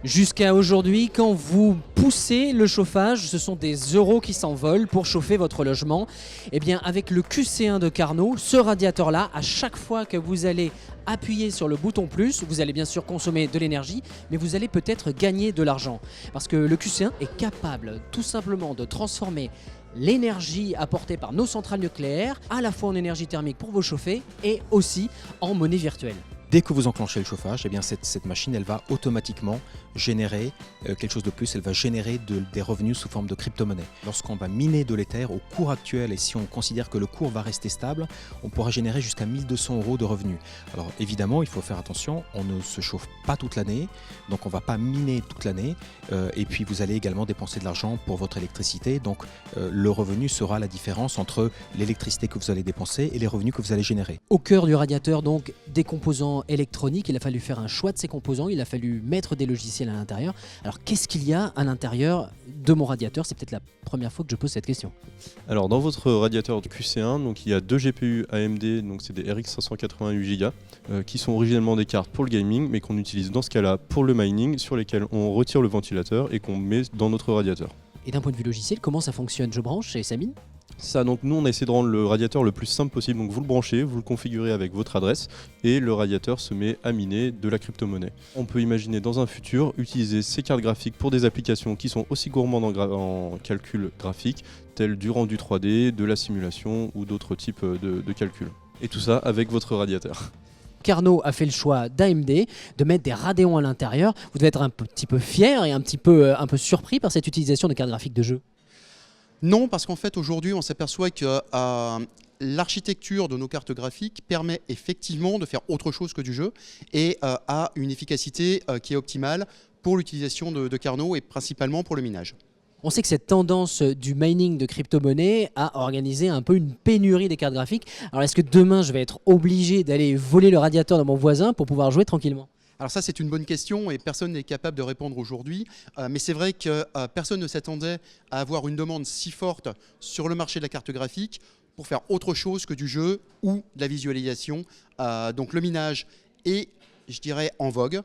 Jusqu'à aujourd'hui, quand vous poussez le chauffage, ce sont des euros qui s'envolent pour chauffer votre logement. Eh bien, avec le QC1 de Carnot, ce radiateur-là, à chaque fois que vous allez appuyer sur le bouton plus, vous allez bien sûr consommer de l'énergie, mais vous allez peut-être gagner de l'argent. Parce que le QC1 est capable tout simplement de transformer l'énergie apportée par nos centrales nucléaires, à la fois en énergie thermique pour vous chauffer et aussi en monnaie virtuelle. Dès que vous enclenchez le chauffage, eh bien cette machine elle va automatiquement générer quelque chose de plus, elle va générer des revenus sous forme de crypto-monnaie. Lorsqu'on va miner de l'Ether au cours actuel et si on considère que le cours va rester stable, on pourra générer jusqu'à 1 200 € de revenus. Alors évidemment, il faut faire attention, on ne se chauffe pas toute l'année, donc on ne va pas miner toute l'année et puis vous allez également dépenser de l'argent pour votre électricité, donc le revenu sera la différence entre l'électricité que vous allez dépenser et les revenus que vous allez générer. Au cœur du radiateur, donc, des composants électroniques, il a fallu faire un choix de ces composants, il a fallu mettre des logiciels à l'intérieur. Alors qu'est-ce qu'il y a à l'intérieur de mon radiateur? C'est peut-être la première fois que je pose cette question. Alors dans votre radiateur de QC1, donc, il y a 2 GPU AMD, donc c'est des RX 588 Go, qui sont originellement des cartes pour le gaming, mais qu'on utilise dans ce cas-là pour le mining, sur lesquels on retire le ventilateur et qu'on met dans notre radiateur. Et d'un point de vue logiciel, comment ça fonctionne? Je branche et ça mine? Ça, donc nous on a essayé de rendre le radiateur le plus simple possible, donc vous le branchez, vous le configurez avec votre adresse et le radiateur se met à miner de la crypto-monnaie. On peut imaginer dans un futur utiliser ces cartes graphiques pour des applications qui sont aussi gourmandes en calcul graphique, telles du rendu 3D, de la simulation ou d'autres types de calculs. Et tout ça avec votre radiateur. Carnot a fait le choix d'AMD de mettre des Radeon à l'intérieur. Vous devez être un petit peu fier et un peu surpris par cette utilisation de cartes graphiques de jeu. Non, parce qu'en fait aujourd'hui on s'aperçoit que l'architecture de nos cartes graphiques permet effectivement de faire autre chose que du jeu et a une efficacité qui est optimale pour l'utilisation de Carnot et principalement pour le minage. On sait que cette tendance du mining de crypto-monnaie a organisé un peu une pénurie des cartes graphiques. Alors est-ce que demain je vais être obligé d'aller voler le radiateur de mon voisin pour pouvoir jouer tranquillement ? Alors ça c'est une bonne question et personne n'est capable de répondre aujourd'hui, mais c'est vrai que personne ne s'attendait à avoir une demande si forte sur le marché de la carte graphique pour faire autre chose que du jeu ou de la visualisation. Donc le minage est, je dirais, en vogue.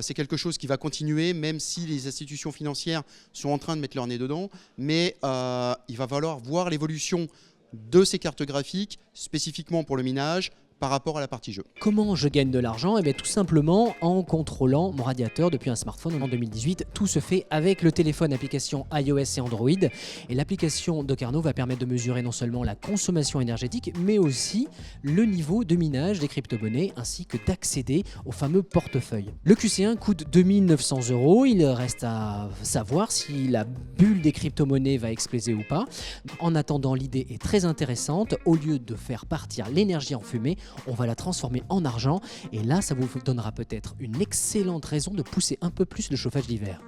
C'est quelque chose qui va continuer, même si les institutions financières sont en train de mettre leur nez dedans, mais il va falloir voir l'évolution de ces cartes graphiques, spécifiquement pour le minage, par rapport à la partie jeu. Comment je gagne de l'argent? Eh bien tout simplement en contrôlant mon radiateur depuis un smartphone en 2018. Tout se fait avec le téléphone application iOS et Android. Et l'application de Carnot va permettre de mesurer non seulement la consommation énergétique, mais aussi le niveau de minage des crypto-monnaies, ainsi que d'accéder au fameux portefeuille. Le QC1 coûte 2 900 €. Il reste à savoir si la bulle des crypto-monnaies va exploser ou pas. En attendant, l'idée est très intéressante. Au lieu de faire partir l'énergie en fumée, on va la transformer en argent et là ça vous donnera peut-être une excellente raison de pousser un peu plus le chauffage d'hiver.